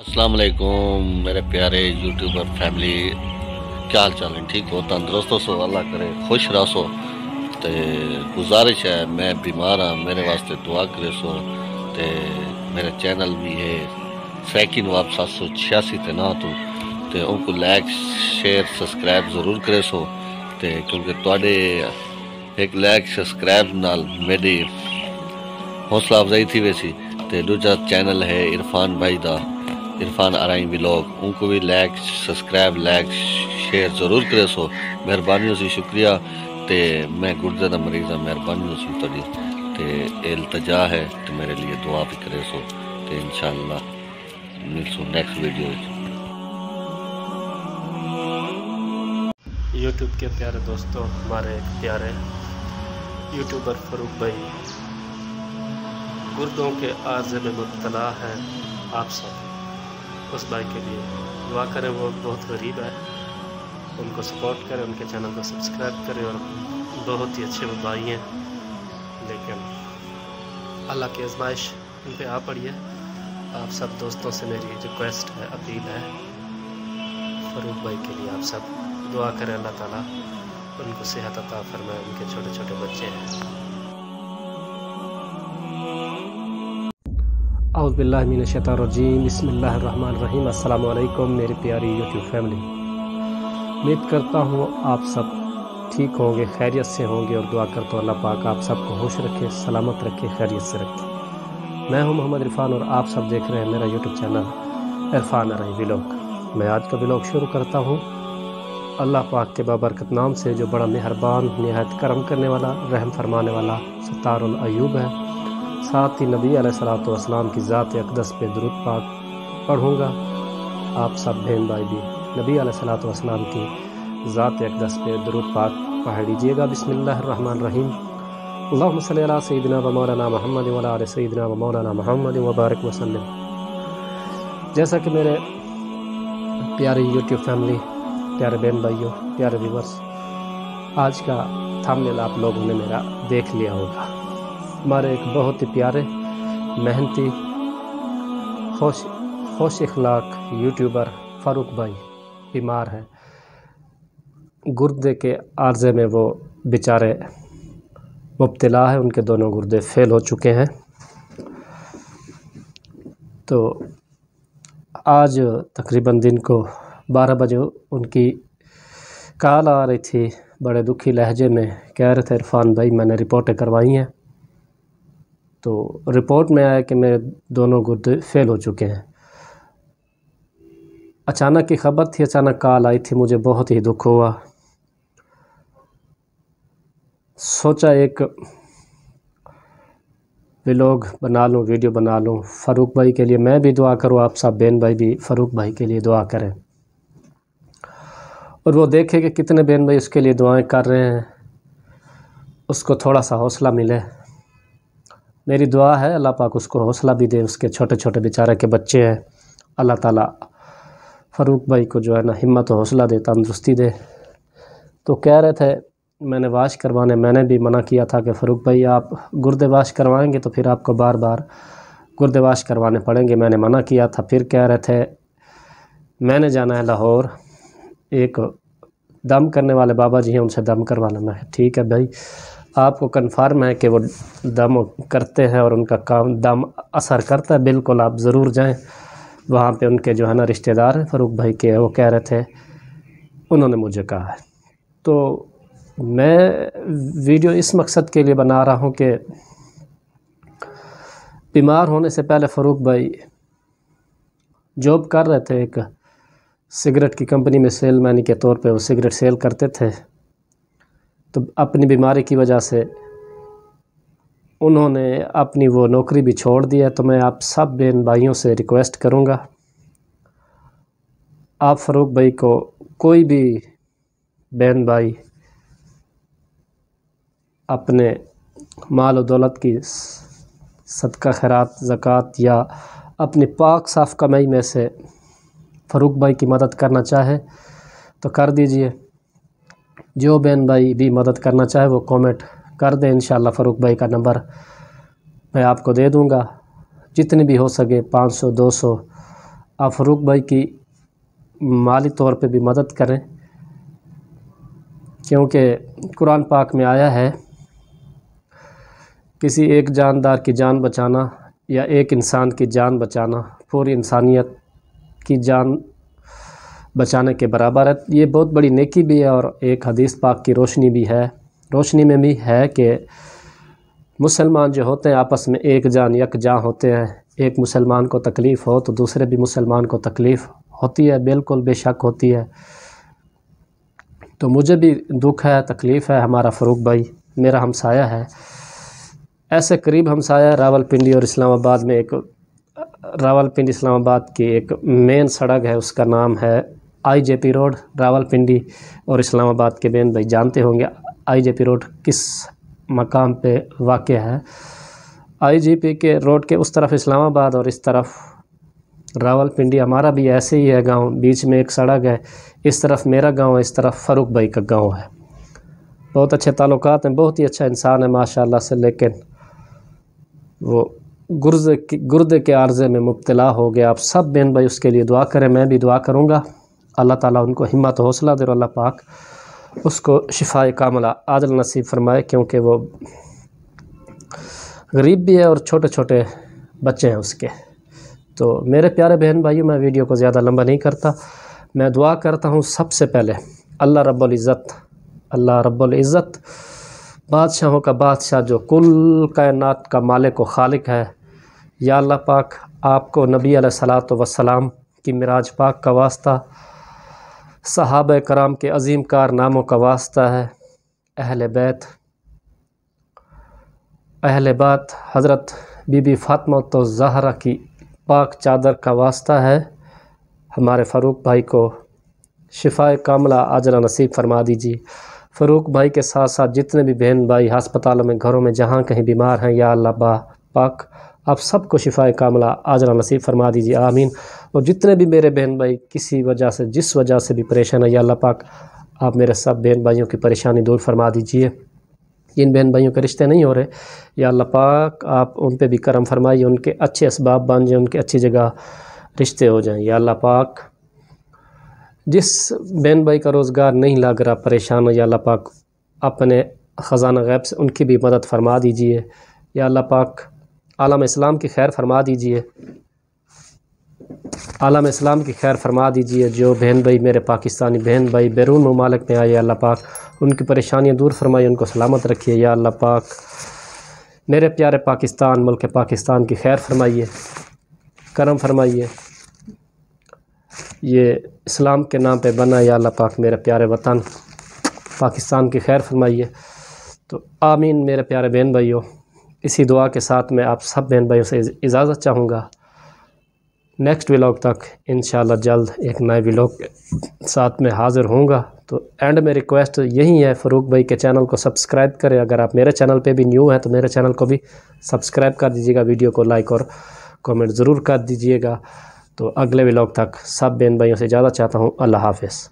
السلام علیکم میرے پیارے یوٹیوبر فیملی، کیا حال چال ہے؟ ٹھیک ہو؟ تندرست ہو؟ اللہ کرے خوش رہو۔ تے گزارش ہے، میں بیمار ہاں، میرے واسطے دعا کرے سو۔ تے میرے چینل بھی ہے سیکی نواب 786 تے نہ تے ان کو لائک شیئر سبسکرائب ضرور کرے سو۔ تے کیونکہ تواڈے ایک لائک سبسکرائب نال میری حوصلہ افزائی تھی ویسی۔ تے دوجا چینل ہے عرفان بھائی دا، عرفان آرائی ولاگ، ان کو بھی لائک سبسکرائب لائک شیئر ضرور کرے سو۔ مہربانی سی شکریہ۔ تے میں گردے دا مریض ہاں، مہربانی سی تڑی تے التجا ہے تے میرے لیے دعا بھی کرے سو۔ تے انشاءاللہ ملسو نیکسٹ ویڈیو۔ یوٹیوب کے پیارے دوستوں، ہمارے ایک پیارے یوٹیوبر فاروق بھائی گردوں کے عارضے میں مبتلا ہے۔ آپ سب اس بھائی کے لیے دعا کریں، وہ بہت غریب ہے، ان کو سپورٹ کریں، ان کے چینل کو سبسکرائب کریں، اور بہت ہی اچھے وہ بھائی ہیں، لیکن اللہ کی آزمائش ان پہ آ پڑی ہے۔ آپ سب دوستوں سے میری ریکویسٹ ہے، اپیل ہے، فاروق بھائی کے لیے آپ سب دعا کریں، اللہ تعالیٰ ان کو صحت عطا فرمائے، ان کے چھوٹے چھوٹے بچے ہیں۔ اعوذ باللہ من الشیطان الرجیم، بسم اللہ الرحمن الرحیم۔ السلام علیکم میری پیاری یوٹیوب فیملی، امید کرتا ہوں آپ سب ٹھیک ہوں گے، خیریت سے ہوں گے، اور دعا کرتا ہوں اللہ پاک آپ سب کو خوش رکھے، سلامت رکھے، خیریت سے رکھے۔ میں ہوں محمد عرفان، اور آپ سب دیکھ رہے ہیں میرا یوٹیوب چینل عرفان آرائی ولاگ۔ میں آج کا ولاگ شروع کرتا ہوں اللہ پاک کے بابرکت نام سے، جو بڑا مہربان، نہایت کرم کرنے والا، رحم فرمانے والا، ستار العیوب ہے۔ ساتھ ہی نبی علیہ السلام کی ذات اقدس پہ درود پاک پڑھوں گا۔ آپ سب بہن بھائی بھی نبی علیہ السلام کی ذات اقدس پہ درود پاک پڑھ لیجیے گا۔ بسم اللہ الرحمن الرحیم۔ اللہم صلی علی سیدنا و مولانا محمد و علی آل سیدنا و مولانا محمد وبارک وسلم۔ جیسا کہ میرے پیارے یوٹیوب فیملی، پیارے بہن بھائیوں، پیارے ویورز، آج کا تھمبنیل آپ لوگوں نے میرا دیکھ لیا ہوگا۔ ہمارے ایک بہت ہی پیارے، محنتی، خوش اخلاق یوٹیوبر فاروق بھائی بیمار ہے۔ گردے کے عارضے میں وہ بیچارے مبتلا ہے، ان کے دونوں گردے فیل ہو چکے ہیں۔ تو آج تقریباً دن کو 12 بجے ان کی کال آ رہی تھی، بڑے دکھی لہجے میں کہہ رہے تھے، عرفان بھائی میں نے رپورٹیں کروائی ہیں، تو رپورٹ میں آیا کہ میرے دونوں گردے فیل ہو چکے ہیں۔ اچانک کی خبر تھی، اچانک کال آئی تھی، مجھے بہت ہی دکھ ہوا۔ سوچا ایک ولاگ بنا لوں، ویڈیو بنا لوں فاروق بھائی کے لیے، میں بھی دعا کروں، آپ سب بہن بھائی بھی فاروق بھائی کے لیے دعا کریں، اور وہ دیکھیں کہ کتنے بہن بھائی اس کے لیے دعائیں کر رہے ہیں، اس کو تھوڑا سا حوصلہ ملے۔ میری دعا ہے اللہ پاک اس کو حوصلہ بھی دے، اس کے چھوٹے چھوٹے بیچارے کے بچے ہیں، اللہ تعالیٰ فاروق بھائی کو جو ہے نا ہمت و حوصلہ دے، تندرستی دے۔ تو کہہ رہے تھے میں نے واش کروانے، میں نے بھی منع کیا تھا کہ فاروق بھائی آپ گردے واش کروائیں گے تو پھر آپ کو بار بار گردے واش کروانے پڑیں گے، میں نے منع کیا تھا۔ پھر کہہ رہے تھے میں نے جانا ہے لاہور، ایک دم کرنے والے بابا جی ہیں، ان سے دم کروانا۔ میں ٹھیک ہے بھائی، آپ کو کنفرم ہے کہ وہ دم کرتے ہیں اور ان کا کام دم اثر کرتا ہے، بالکل آپ ضرور جائیں وہاں پہ۔ ان کے جو ہے نا رشتہ دار ہیں فاروق بھائی کے، وہ کہہ رہے تھے، انہوں نے مجھے کہا ہے۔ تو میں ویڈیو اس مقصد کے لیے بنا رہا ہوں کہ بیمار ہونے سے پہلے فاروق بھائی جاب کر رہے تھے، ایک سگریٹ کی کمپنی میں سیل مین کے طور پہ وہ سگریٹ سیل کرتے تھے، تو اپنی بیماری کی وجہ سے انہوں نے اپنی وہ نوکری بھی چھوڑ دی ہے۔ تو میں آپ سب بہن بھائیوں سے ریکویسٹ کروں گا، آپ فاروق بھائی کو کوئی بھی بہن بھائی اپنے مال و دولت کی صدقہ خیرات، زکوٰۃ یا اپنی پاک صاف کمائی میں سے فاروق بھائی کی مدد کرنا چاہے تو کر دیجئے۔ جو بہن بھائی بھی مدد کرنا چاہے وہ کومنٹ کر دیں، انشاءاللہ فاروق بھائی کا نمبر میں آپ کو دے دوں گا، جتنی بھی ہو سکے 500 200 آپ فاروق بھائی کی مالی طور پہ بھی مدد کریں، کیونکہ قرآن پاک میں آیا ہے کسی ایک جاندار کی جان بچانا یا ایک انسان کی جان بچانا پوری انسانیت کی جان بچانے کے برابر ہے۔ یہ بہت بڑی نیکی بھی ہے اور ایک حدیث پاک کی روشنی بھی ہے، روشنی میں بھی ہے کہ مسلمان جو ہوتے ہیں آپس میں ایک جان یک جاں ہوتے ہیں۔ ایک مسلمان کو تکلیف ہو تو دوسرے بھی مسلمان کو تکلیف ہوتی ہے، بالکل بے شک ہوتی ہے۔ تو مجھے بھی دکھ ہے، تکلیف ہے، ہمارا فاروق بھائی میرا ہمسایہ ہے، ایسے قریب ہمسایہ راولپنڈی اور اسلام آباد میں ایک راولپنڈی اسلام آباد کی ایک مین سڑک ہے، اس کا نام ہے IJP روڈ۔ راولپنڈی اور اسلام آباد کے بہن بھائی جانتے ہوں گے IJP روڈ کس مقام پہ واقع ہے۔ IJP کے روڈ کے اس طرف اسلام آباد اور اس طرف راولپنڈی، ہمارا بھی ایسے ہی ہے گاؤں، بیچ میں ایک سڑک ہے، اس طرف میرا گاؤں ہے، اس طرف فاروق بھائی کا گاؤں ہے۔ بہت اچھے تعلقات ہیں، بہت ہی اچھا انسان ہے ماشاءاللہ سے، لیکن وہ گردے کے عارضے میں مبتلا ہو گیا۔ آپ سب بہن بھائی اس کے لیے دعا کریں، میں بھی دعا کروں گا، اللہ تعالیٰ ان کو ہمت و حوصلہ دے اور اللہ پاک اس کو شفائے کاملہ عاجل نصیب فرمائے، کیونکہ وہ غریب بھی ہے اور چھوٹے چھوٹے بچے ہیں اس کے۔ تو میرے پیارے بہن بھائیوں، میں ویڈیو کو زیادہ لمبا نہیں کرتا، میں دعا کرتا ہوں سب سے پہلے اللہ رب العزت بادشاہوں کا بادشاہ جو کل کائنات کا مالک و خالق ہے، یا اللہ پاک آپ کو نبی علیہ الصلاۃ والسلام کی معراج پاک کا واسطہ، صحابہ کرام کے عظیم کارناموں کا واسطہ ہے، اہل بیت حضرت بی بی فاطمہ الزہرا کی پاک چادر کا واسطہ ہے، ہمارے فاروق بھائی کو شفائے کاملہ عاجلہ نصیب فرما دیجیے۔ فاروق بھائی کے ساتھ ساتھ جتنے بھی بہن بھائی ہسپتالوں میں، گھروں میں، جہاں کہیں بیمار ہیں، یا اللہ پاک آپ سب کو شفائے کاملہ عاجلہ نصیب فرما دیجیے، آمین۔ اور جتنے بھی میرے بہن بھائی کسی وجہ سے، جس وجہ سے بھی پریشان ہے، یا اللہ پاک آپ میرے سب بہن بھائیوں کی پریشانی دور فرما دیجیے۔ جن بہن بھائیوں کے رشتے نہیں ہو رہے، یا اللہ پاک آپ ان پہ بھی کرم فرمائیے، ان کے اچھے اسباب بن جائیں، ان کے اچھی جگہ رشتے ہو جائیں، یا اللہ پاک جس بہن بھائی کا روزگار نہیں لگ رہا، پریشان ہو، یا اللہ پاک اپنے خزانہ غیب سے ان کی بھی مدد فرما دیجیے، یا اللہ پاک عالم اسلام کی خیر فرما دیجیے، عالم اسلام کی خیر فرما دیجیے۔ جو بہن بھائی میرے پاکستانی بہن بھائی بیرون ممالک میں آئے، یا اللہ پاک ان کی پریشانیاں دور فرمائیے، ان کو سلامت رکھیے، یا اللہ پاک میرے پیارے پاکستان، ملک پاکستان کی خیر فرمائیے، کرم فرمائیے، یہ اسلام کے نام پہ بنا، یا اللہ پاک میرے پیارے وطن پاکستان کی خیر فرمائیے۔ تو آمین میرے پیارے بہن بھائیوں، اسی دعا کے ساتھ میں آپ سب بہن بھائیوں سے اجازت چاہوں گا۔ نیکسٹ ولاگ تک انشاءاللہ جلد ایک نئے ولاگ کے ساتھ میں حاضر ہوں گا۔ تو اینڈ میں ریکویسٹ یہی ہے، فاروق بھائی کے چینل کو سبسکرائب کریں، اگر آپ میرے چینل پہ بھی نیو ہیں تو میرے چینل کو بھی سبسکرائب کر دیجیے گا، ویڈیو کو لائک اور کامنٹ ضرور کر دیجیے گا۔ تو اگلے ولاگ تک سب بہن بھائیوں سے اجازت چاہتا ہوں، اللہ حافظ۔